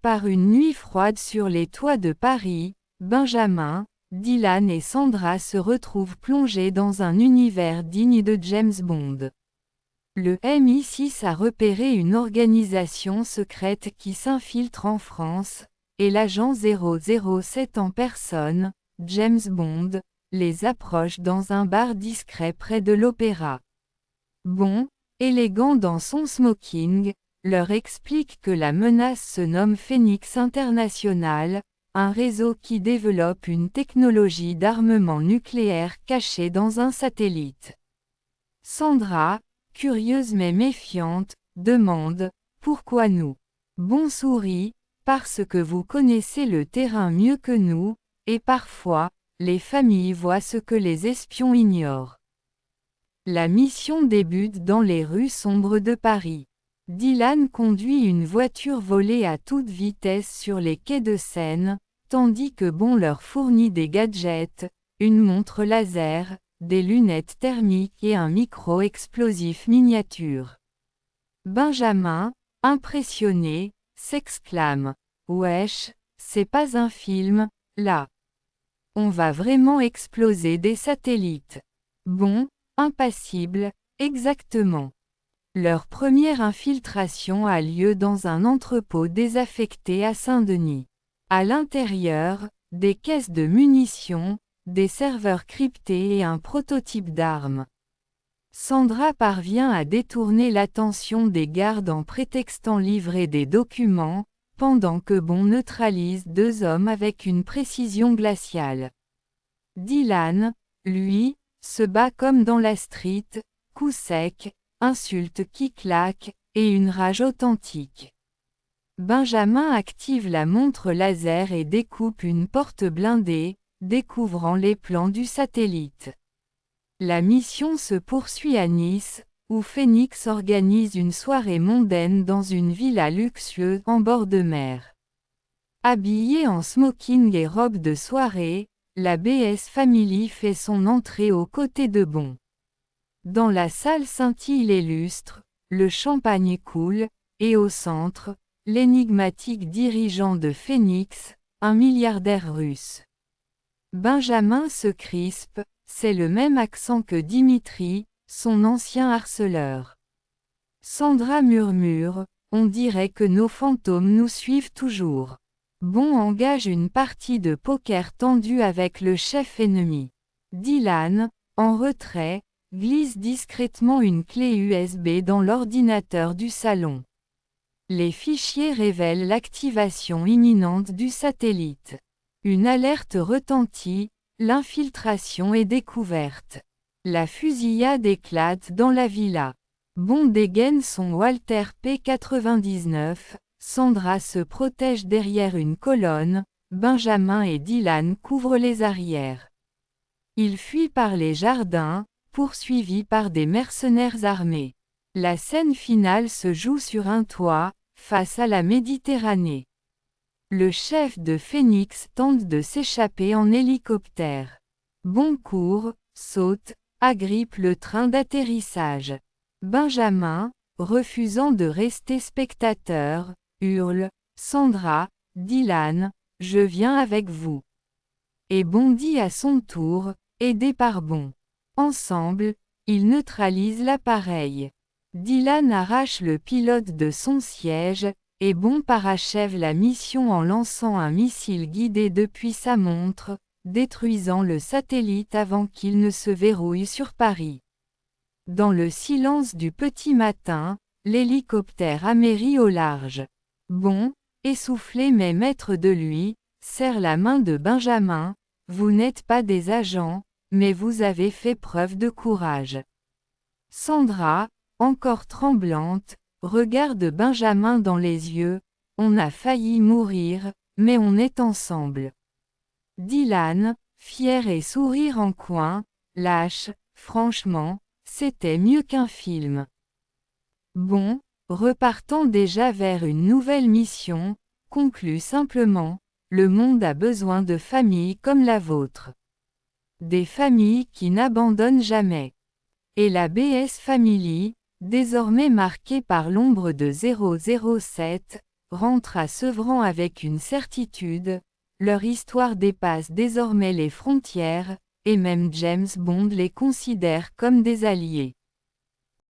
Par une nuit froide sur les toits de Paris, Benjamin, Dylan et Sandra se retrouvent plongés dans un univers digne de James Bond. Le MI6 a repéré une organisation secrète qui s'infiltre en France, et l'agent 007 en personne, James Bond, les approche dans un bar discret près de l'Opéra. Bond, élégant dans son smoking, leur explique que la menace se nomme Phoenix International, un réseau qui développe une technologie d'armement nucléaire cachée dans un satellite. Sandra, curieuse mais méfiante, demande « Pourquoi nous ?» Bond sourit « Parce que vous connaissez le terrain mieux que nous, et parfois, les familles voient ce que les espions ignorent. » La mission débute dans les rues sombres de Paris. Dylan conduit une voiture volée à toute vitesse sur les quais de Seine, tandis que Bond leur fournit des gadgets, une montre laser, des lunettes thermiques et un micro-explosif miniature. Benjamin, impressionné, s'exclame « Wesh, c'est pas un film, là. On va vraiment exploser des satellites. » Bond, impassible, exactement. Leur première infiltration a lieu dans un entrepôt désaffecté à Saint-Denis. À l'intérieur, des caisses de munitions, des serveurs cryptés et un prototype d'arme. Sandra parvient à détourner l'attention des gardes en prétextant livrer des documents, pendant que Bond neutralise deux hommes avec une précision glaciale. Dylan, lui, se bat comme dans la street, coups secs, insultes qui claquent, et une rage authentique. Benjamin active la montre laser et découpe une porte blindée, découvrant les plans du satellite. La mission se poursuit à Nice, où Phoenix organise une soirée mondaine dans une villa luxueuse en bord de mer. Habillée en smoking et robe de soirée, la BS Family fait son entrée aux côtés de Bond. Dans la salle scintille les lustres, le champagne coule, et au centre, l'énigmatique dirigeant de Phoenix, un milliardaire russe. Benjamin se crispe, c'est le même accent que Dimitri, son ancien harceleur. Sandra murmure, on dirait que nos fantômes nous suivent toujours. Bond engage une partie de poker tendue avec le chef ennemi. Dylan, en retrait, glisse discrètement une clé USB dans l'ordinateur du salon. Les fichiers révèlent l'activation imminente du satellite. Une alerte retentit, l'infiltration est découverte. La fusillade éclate dans la villa. Bond dégaine son Walter P99, Sandra se protège derrière une colonne, Benjamin et Dylan couvrent les arrières. Ils fuient par les jardins, poursuivis par des mercenaires armés. La scène finale se joue sur un toit, face à la Méditerranée. Le chef de Phoenix tente de s'échapper en hélicoptère. Bond court, saute, agrippe le train d'atterrissage. Benjamin, refusant de rester spectateur, hurle « Sandra, Dylan, je viens avec vous » et bondit à son tour, aidé par Bond. Ensemble, ils neutralisent l'appareil. Dylan arrache le pilote de son siège, et Bond parachève la mission en lançant un missile guidé depuis sa montre, détruisant le satellite avant qu'il ne se verrouille sur Paris. Dans le silence du petit matin, l'hélicoptère amérit au large. Bond, essoufflé mais maître de lui, serre la main de Benjamin. « Vous n'êtes pas des agents, mais vous avez fait preuve de courage. » Sandra, encore tremblante, regarde Benjamin dans les yeux. « On a failli mourir, mais on est ensemble. » Dylan, fier et sourire en coin, lâche « Franchement, c'était mieux qu'un film. » Bon, repartant déjà vers une nouvelle mission, conclut simplement « Le monde a besoin de familles comme la vôtre. Des familles qui n'abandonnent jamais. » Et la BS Family, désormais marquée par l'ombre de 007, rentrent à Sevran avec une certitude, leur histoire dépasse désormais les frontières, et même James Bond les considère comme des alliés.